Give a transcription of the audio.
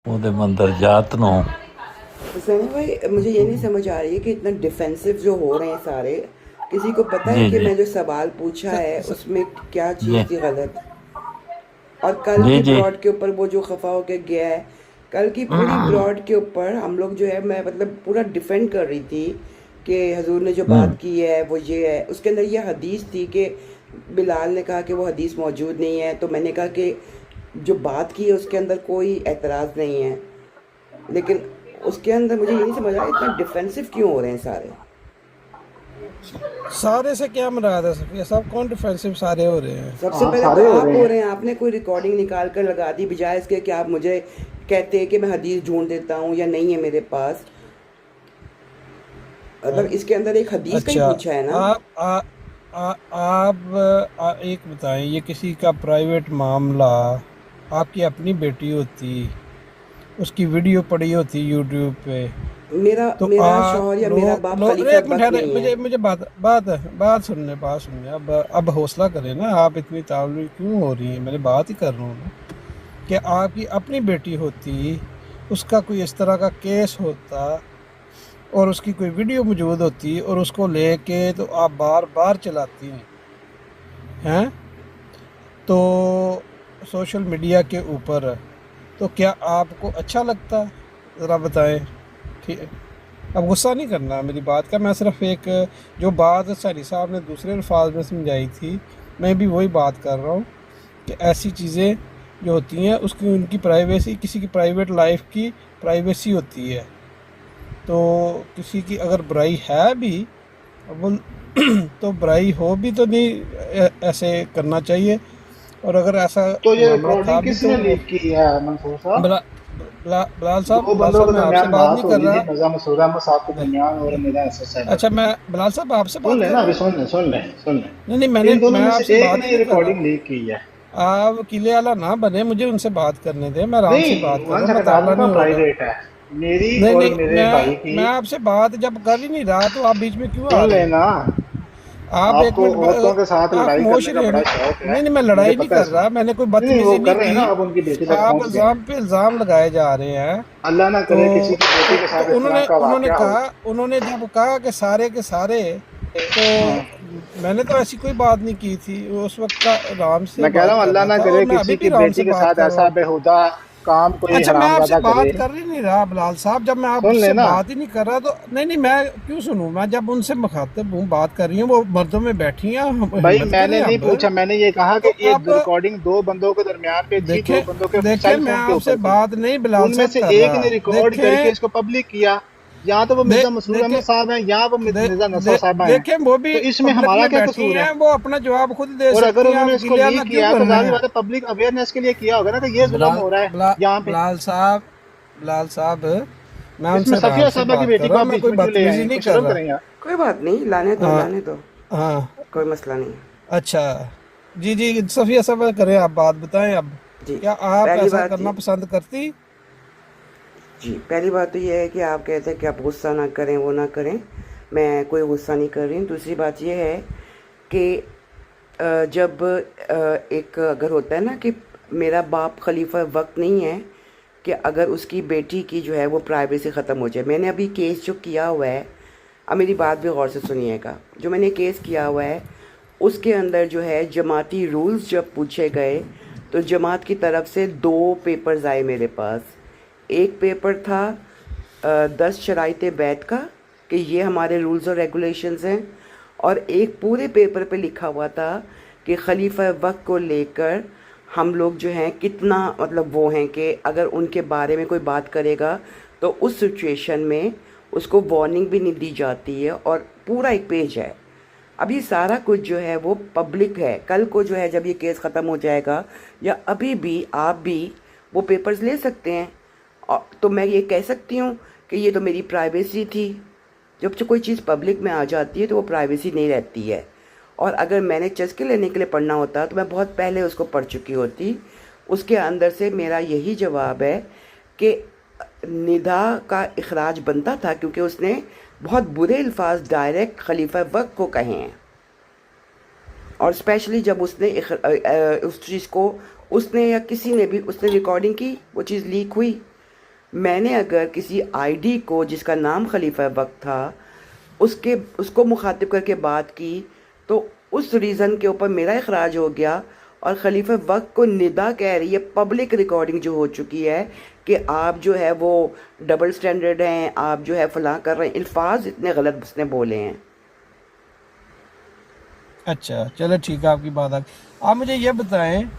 ਉਹਦੇ ਮੰਦਰ ਜਾਤ ਨੂੰ सनी भाई, मुझे ये नहीं समझ आ रही है कि इतना डिफेंसिव जो हो रहे हैं सारे। किसी को पता है जी कि जी मैं जो सवाल पूछा स, है स, उसमें क्या जी चीज़ थी गलत? और कल जी की जी ब्रॉड के ऊपर वो जो खफा होके गया है, कल की पूरी ब्रॉड के ऊपर हम लोग जो है, मैं मतलब पूरा डिफेंड कर रही थी कि हजूर ने जो बात की है वो ये है। उसके अंदर ये हदीस थी कि बिलाल ने कहा कि वो हदीस मौजूद नहीं है, तो मैंने कहा कि जो बात की है उसके अंदर कोई एतराज़ नहीं है। लेकिन उसके अंदर मुझे ये नहीं समझ आ रहा इतना डिफेंसिव क्यों हो रहे हैं सारे। सारे से क्या मुराद है? सफिया साहब, कौन डिफेंसिव सारे हो रहे हैं? सबसे हाँ, पहले तो सारे हो आप रहे हो हैं। रहे हैं, आपने कोई रिकॉर्डिंग निकाल कर लगा दी बजाय इसके कि आप मुझे कहते हैं कि मैं हदीस ढूंढ देता हूँ या नहीं है मेरे पास। मतलब इसके अंदर एक हदीस का ही अच्छा, पूछा है ना। आप एक बताएं, ये किसी का प्राइवेट मामला, आपकी अपनी बेटी होती, उसकी वीडियो पड़ी होती यूट्यूब पे, मेरा तो मेरा शौहर या मेरा बाप खलीफा एक मिनट वक्त ठहरे, नहीं है। मुझे बात सुनने। अब हौसला करें ना, आप इतनी तावली क्यों हो रही है? मैंने बात ही कर रहा हूँ ना, कि आपकी अपनी बेटी होती, उसका कोई इस तरह का केस होता और उसकी कोई वीडियो मौजूद होती और उसको लेके तो आप बार बार चलाती हैं, तो सोशल मीडिया के ऊपर, तो क्या आपको अच्छा लगता? ज़रा बताएं। ठीक है, अब गुस्सा नहीं करना मेरी बात का, मैं सिर्फ एक जो बात सैनी साहब ने दूसरे अल्फाज में समझाई थी, मैं भी वही बात कर रहा हूँ कि ऐसी चीज़ें जो होती हैं उसकी उनकी प्राइवेसी, किसी की प्राइवेट लाइफ की प्राइवेसी होती है। तो किसी की अगर बुराई है भी, वो तो बुराई हो भी तो नहीं ऐसे करना चाहिए। और अगर ऐसा तो ये मामला था रिकॉर्डिंग भी तो किसने वो लीक की है मंसूर साहब? बला, दो बलाल बंदों साहब के मैं आपसे दरमियान बात बात नहीं हो कर रही थी, रहा। मिर्जा मसूद अहमद साहब के नहीं, दरमियान और मेरा एसएसआई के अच्छा, मैं दरमियान। बलाल साहब आपसे सुन बात लें कर ना, रहा अभी हूँ। सुन लें। नहीं नहीं, इन दोनों मैं में से आपसे एक बात ने ही ये नहीं कर रहा। रिकॉर्डिंग लीक की है। आप वकीले आला ना बने, मुझे उनसे बात करने दें, मैं आराम से बात नहीं, कर वन रहा हूँ, मैं सेकंड, तावला आपका नहीं हो रहा। प्राइवेट है, मेरी नहीं और नहीं, मेरे भाई की। मैं आपसे बात जब कर ही नहीं रहा तो आप बीच में क्यों आ सुन रहे हैं? लेना। आप एक आपको मिनट औरतों के साथ आप लड़ाई खामोश करने का रहे बड़ा ना। शौक है, नहीं नहीं, मैं मुझे लड़ाई नहीं पता है कर इसका। रहा, मैंने कोई नहीं, वो बदतमीजी नहीं कर रहे हैं ना, की। अब उनकी बेटी तक आप पहुंच गए हैं। इल्ज़ाम पे इल्ज़ाम लगाए जा रहे हैं। अल्लाह ना तो करे किसी की बेटी के साथ इस तरह उन्होंने का उन्होंने वाकया हो। कहा, उन्होंने जब कहा कि सारे के सारे, तो हाँ। मैंने तो ऐसी कोई बात नहीं की थी। उस वक्त का राम से मैं कह रहा बात हूँ कर अल्लाह रहा ना था और करे मैं अभी किसी भी की राम से बेटी के बात साथ कर रहा ऐसा हूँ। बेहुदा काम कोई अच्छा, मैं आपसे हरामजादा बात करे। कर ही नहीं रहा बिलाल साहब, जब मैं सुन आपसे लेना बात ही नहीं कर रहा तो नहीं नहीं, मैं क्यों सुनूं? मैं जब उनसे मुखातिब हूँ, बात कर रही हूँ, वो मर्दों में बैठी हैं, भाई, हिम्मत मैंने करें नहीं अब। पूछा, मैंने ये कहा तो कि ये अब रिकॉर्डिंग दो बंदों के दरमियान पे थी, दो देखें, बंदों के देखें, सेल मैं फोन के आपसे ऊपर थी। बात नहीं बिलाल उनमें साहब से कर एक रहा। ने रिकॉर्ड करके देखें, इसको पब्लिक किया। या तो वो दे, मिर्जा मसूद देखें, अहमद साहब हैं या वो दे, मिर्जा नसर दे, साहब हैं। देखें, वो भी तो इसमें पब्लिक हमारा में क्या बैठी कसूर है? हैं, वो अपना जवाब खुद दे और अगर सकती हैं, आप उन्होंने इसको वकील लीक आला क्यों किया है तो बन रहे जाहिर हैं? बात है पब्लिक अवेयरनेस के लिए किया होगा ना कि ये जुल्म बिलाल हो रहा है बिला, यहाँ पे। बिलाल साहब बिलाल साहब, मैं इसमें उनसे आराम सफिया से साहबा की बात कर बेटी रहा को हूँ, आप मैं बीच कोई में क्यों ले बदतमीजी आए? नहीं कुछ कर शर्म रहा। करें आप। कोई बात नहीं, लाने दो हाँ लाने दो, हाँ, कोई मसला नहीं। अच्छा, जी जी, सफिया साहब करें, आप बात बताएं अब। जी, क्या आप पहली ऐसा बात करना ये पसंद करती? जी, पहली बात तो ये है कि आप कहते हैं कि आप गुस्सा ना करें, वो ना करें। मैं कोई गुस्सा नहीं कर रही हूँ। दूसरी बात ये है कि जब एक अगर होता है ना कि मेरा बाप खलीफा वक्त नहीं है, कि अगर उसकी बेटी की जो है वो प्राइवेसी ख़त्म हो जाए। मैंने अभी केस जो किया हुआ है, अब मेरी बात भी गौर से सुनिएगा, जो मैंने केस किया हुआ है उसके अंदर जो है जमाती रूल्स जब पूछे गए, तो जमात की तरफ से 2 पेपर्स आए मेरे पास। एक पेपर था 10 शराइत बैत का, कि ये हमारे रूल्स और रेगुलेशंस हैं, और एक पूरे पेपर पे लिखा हुआ था कि खलीफा वक्त को लेकर हम लोग जो हैं कितना मतलब वो हैं कि अगर उनके बारे में कोई बात करेगा तो उस सिचुएशन में उसको वार्निंग भी नहीं दी जाती है, और पूरा एक पेज है। अब ये सारा कुछ जो है वो पब्लिक है। कल को जो है जब ये केस ख़त्म हो जाएगा या अभी भी आप भी वो पेपर्स ले सकते हैं, और तो मैं ये कह सकती हूँ कि ये तो मेरी प्राइवेसी थी। जब से कोई चीज़ पब्लिक में आ जाती है तो वो प्राइवेसी नहीं रहती है, और अगर मैंने चस्के लेने के लिए पढ़ना होता तो मैं बहुत पहले उसको पढ़ चुकी होती। उसके अंदर से मेरा यही जवाब है कि निदा का इखराज बनता था, क्योंकि उसने बहुत बुरे अल्फाज डायरेक्ट खलीफा वक्त को कहे हैं, और स्पेशली जब उसने उस चीज़ को उसने या किसी ने भी उसने रिकॉर्डिंग की, वो चीज़ लीक हुई, मैंने अगर किसी आईडी को जिसका नाम खलीफा वक्त था उसको मुखातिब करके बात की तो उस रीज़न के ऊपर मेरा इखराज हो गया और खलीफा वक्त को निदा कह रही है, पब्लिक रिकॉर्डिंग जो हो चुकी है कि आप जो है वो डबल स्टैंडर्ड हैं, आप जो है फलां कर रहे हैं, अल्फाज इतने गलत उसने बोले हैं। अच्छा चलो ठीक है, आपकी बात आ गई। आप मुझे ये बताएं